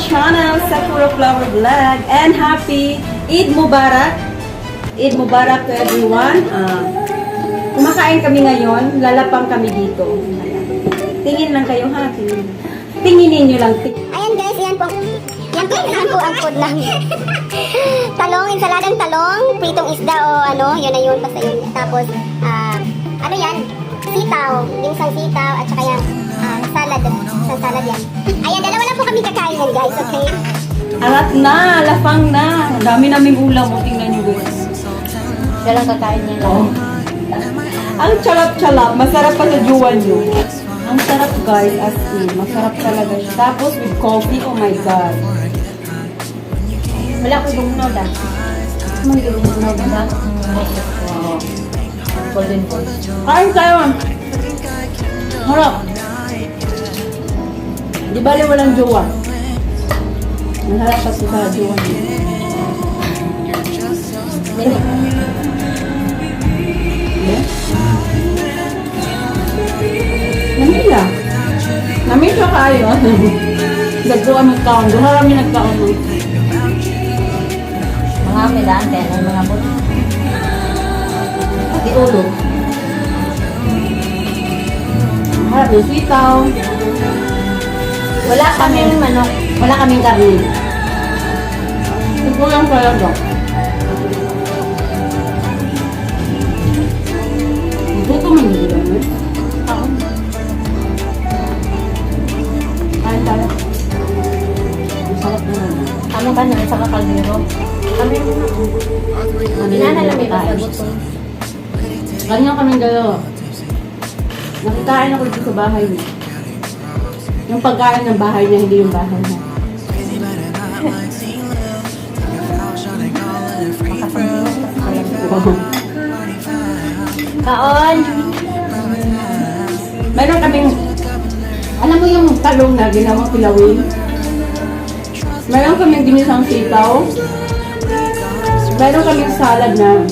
channel, Sakura Flower Vlog, and happy Eid Mubarak! Eid Mubarak to everyone. Kumakain kami ngayon, lalapang kami dito. Ayan. Tingin lang kayo ha, tinginin nyo lang. Ayan guys, yan po. Yan po ang food namin. Talong, insaladang talong, pritong isda o ano, yun na yun, basta yun. Tapos, ano yan? Sitaw, ginsang sitaw, at saka yan, salad. Isang salad yan. Ayan, dalawa lang po kami kakain yan guys, okay? Alat na, lapang na. Dami naming ulam mo, tingnan nyo guys. Dalang kakain niya lang. Ang charap-charap, masarap pa sa juwan nyo. Ang sarap guys, as in, masarap talaga siya. Tapos with coffee, oh my God. Wala ko yung nod ah. Hindi mo na ba? Wow. Golden gold. Kain tayo. Harap. Di bali walang jowa. Masarap pa sa jowa nyo. Mini. Namila. Namila kayo. Nagkuha magkaon. Doon kami nagkaon. Mga medante ng mga buto. Pati ulo. Harap yung sitaw. Wala kaming manok. Wala kaming karne. Ito lang pala do. Ito man hindi lang. Ako. Kain tayo. Masarap naman. Ano ba na sa kakaldero? Kami Inanalamig sa gusto. Kanya kaming dalawa. Nakikain ako dito sa bahay niya. Yung pagkain ng bahay niya, hindi yung bahay niya. Kaon! Meron kaming, alam mo yung talong na ginawang pilawin? Meron kaming ginisang sitaw. Meron kaming salad na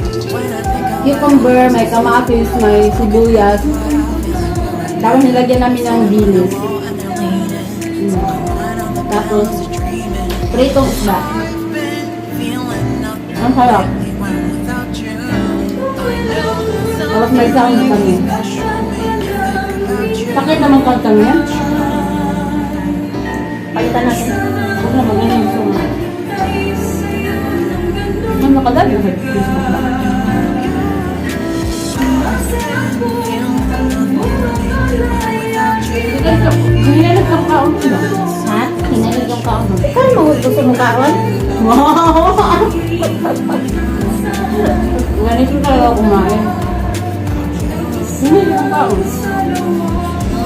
cucumber, may kamatis, may sibuyas. Tapos nilagyan namin ng bilis. Tapos, pritong isda. Ang sarap. Tapos may sound kami. Sakit naman kantang yan. Palitan natin. Huwag na maganda yung song. Ano nakadali yung Facebook ba? Hindi na nagkakaon ko ba? Ha? Hinalig yung kaon mo. Kaya mo gusto mo kaon? Wow! Ganito talaga kumain. Hindi na nagkakaon.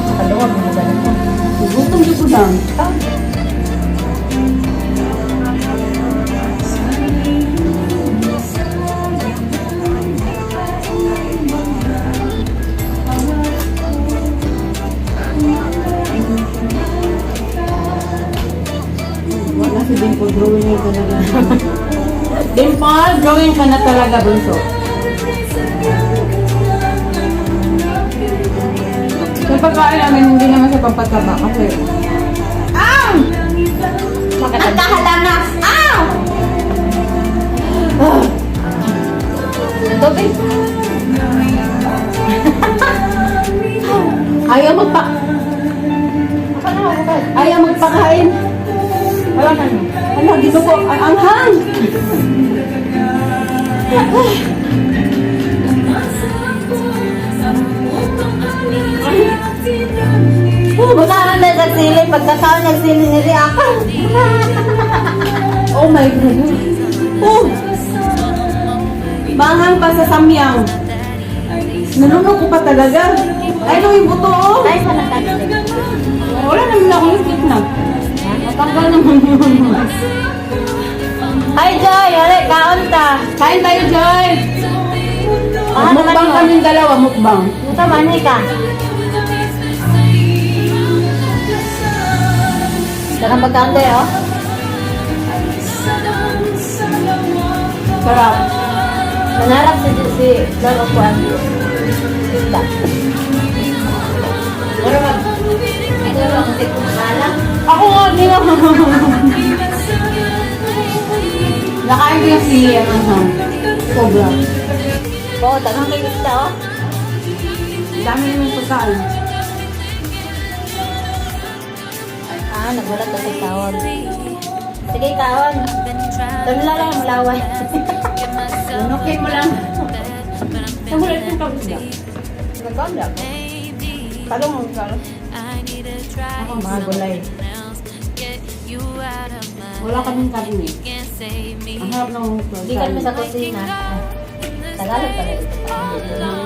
Nakaluwag mo ba nito? Gutom dito lang. Wala si Dimple, drawing ka talaga. Dimple, drawing ka na talaga, bunso. Yung pagkain namin, hindi naman sa pampataba kasi... Ow! Ang kahalanga! Ow! Ito, babe. Ayaw Ayaw magpakain. Wala na no. Ano, dito po, ang anghang! Bukaan na nagsili. Pagkakaon nagsili ni Riaka. Oh my God! Oh! Manghang pa sa samyang. Nanunog ko pa talaga. Ay, no, yung buto, oh! Ay, sa nakakit. Wala naman akong isip na. Matanggal naman yun. Ay, Joy! Alay, kaon ta. Kain tayo, Joy! Ah, Mukbang naman kaming dalawa, mukbang. Ito, manay ka. Sarang pagkaon tayo, oh. Sarap. Manarap si Lord of One. Isda. Pero mag... Ito lang, kasi kung malang. Ako nga, hindi nga Nakain ko yung sili ang anghang. Sobra. Oo, tanong kayo gusto, oh. Dami naman pagkain. Ah, nagulat ako sa tawag. Sige, kaon. Doon lang malaway. Unukin mo lang. Nagulat yung pag-isda. Nagkanda. Talong mo ka. Ako, mga gulay. Wala kaming karne. Ang harap ng Hindi kami sa kusina. Tagalog pala ito.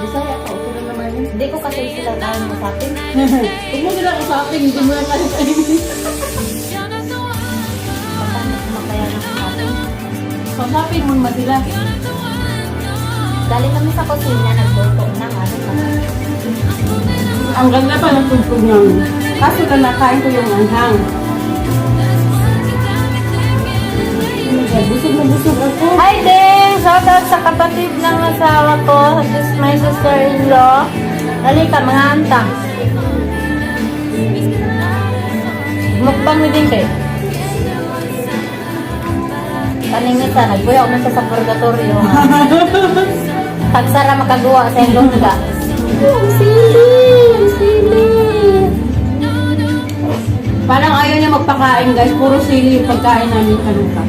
Bisaya ka. Okay lang naman yun. Hindi ko kasi sila tayo mo sa akin. Huwag mo sila usapin. Hindi mo lang kasi kainin. Paano kumakaya na sa akin? Usapin mo naman sila. Galing kami sa kusina, nagluto ng ano sa Ang ganda pa ng tugtog ng. Kaso na nakain ko yung anghang. Busog na busog ako. Hi, Ding! Shout out sa kapatid ng asawa ko. This is my sister-in-law. Halika, mga anta. Mukbang mo din, Ding. Kaningin sa, nagbuyaw na siya sa purgatorio. Pagsara makagawa sa ilong ka. Sili! Parang ayaw niya magpakain guys. Puro sili yung pagkain namin kanuka.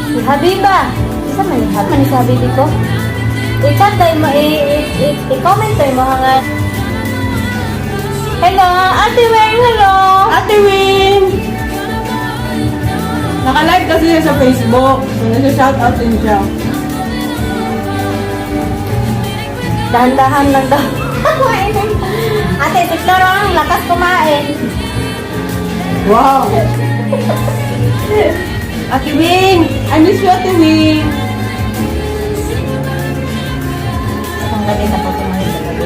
Si Habiba! Isa man ni Habiba ni Habibi ko? I-chat tayo mo, i-comment tayo mo mga... Hello! Ate Weng, hello! Ate Win! Naka-live kasi siya sa Facebook. So, nasa-shoutout din siya. Dahan-dahan lang daw. Ate, si Clara ang lakas kumain. Wow! Ate Win! I miss you, Ate Win! Ang gabi na po tumahin sa gabi.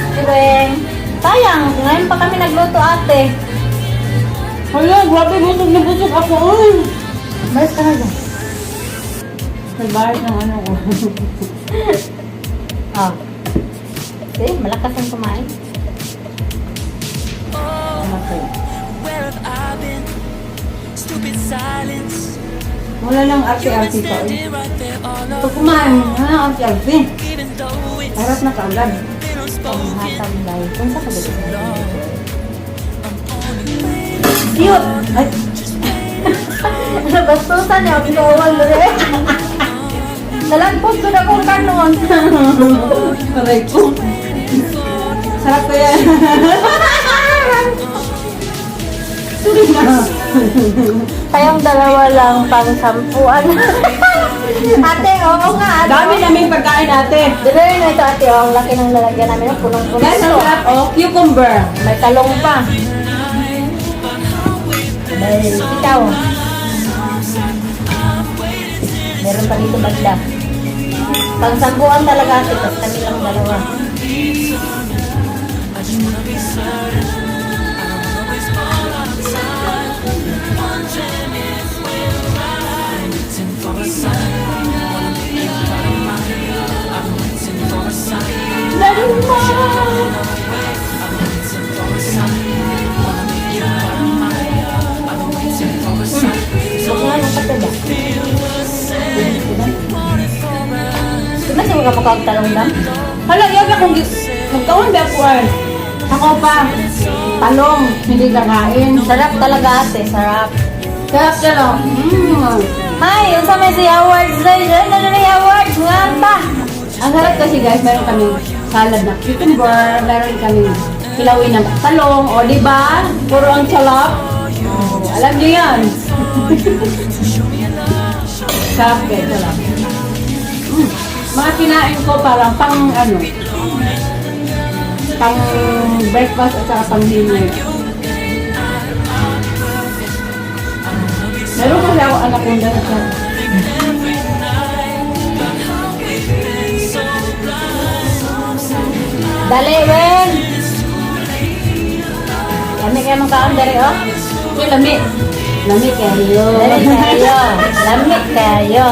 Ate Weng, sayang, ngayon pa kami nagluto ate. Hala, grabe, busog na busog ako. Ay! Balas ka na dyan. Nagbayad ng ano ko. Oh. See, malakas ang kumain. Where have I been? Stupid silence. Wala lang arte-arte pa. Standing right there all Pag alone, kumain, wala lang arte-arte. even though it's Harap na kaagad. been Ang unspoken. hatang dahil. Kung sa kabili ko na Cute! Ay, Nabastusan niya, pinawal na rin. Nalagpos ko na kung kanon. aray ko. Sarap ko yan. Sorry na. Kayong dalawa lang pang sampuan. Ate, oo nga. Ate, Dami naming pagkain ate. Delivery na ito ate, oh. Ang laki ng lalagyan namin. Punong-puno. Guys, ang sarap oh, cucumber. May talong pa. May ikaw. Meron pa dito bagda. Pang sampuan talaga ate, tapos kami lang dalawa. Bukungan ang pataba. Diba siya makapagkawag talong dam? Hala, yaga kung magkawan ba ako ay. Ako pa. Talong, hindi kakain. Sarap talaga ate, sarap. Sarap siya lang. Hi, unsa may si awards na yun? Ano na yung awards? Nga pa! Ang sarap kasi guys, meron kami salad na cucumber, meron kami kilawin na talong, o diba? Puro ang salap. Oh, alam niyo yan. Sarap guys, sarap. Mga kinain ko parang pang ano, pang breakfast at saka pang dinner. Meron kasi ako anak kong dala sa Dali, Wen! Lami kayo mong kaon dari, oh. Uy, lami. Lami kayo. Dali kayo. Lami kayo.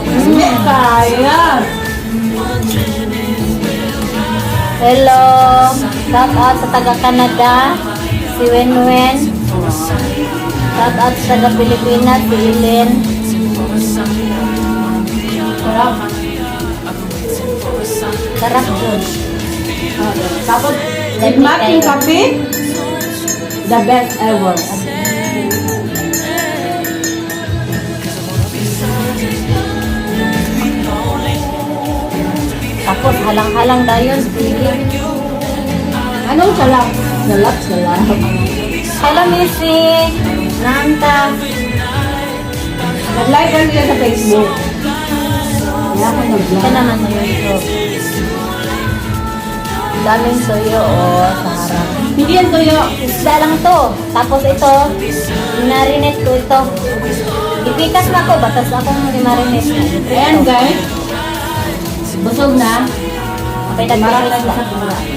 Lami kaya. Hello. Shout out sa taga Canada. Si Wenwen. Shout out sa taga Pilipinas. Si Ilin. Sarap. Sarap yun. Tapos, Let me making tell kape, the best ever. Tapos halang-halang dayon. Sige. Anong salap? Salap. Hello, Missy. Nanta. Nag-like ka nila sa Facebook. Kaya ako Ito nag-vlog. naman sa YouTube. Daming soyo sa harap. Hindi yan tuyo. Isda lang to. Tapos ito, marinate ko ito. Ipikas na ko, batas akong marinate. Ayan guys. Busog na. Okay, Marami nagpikas na lang. sa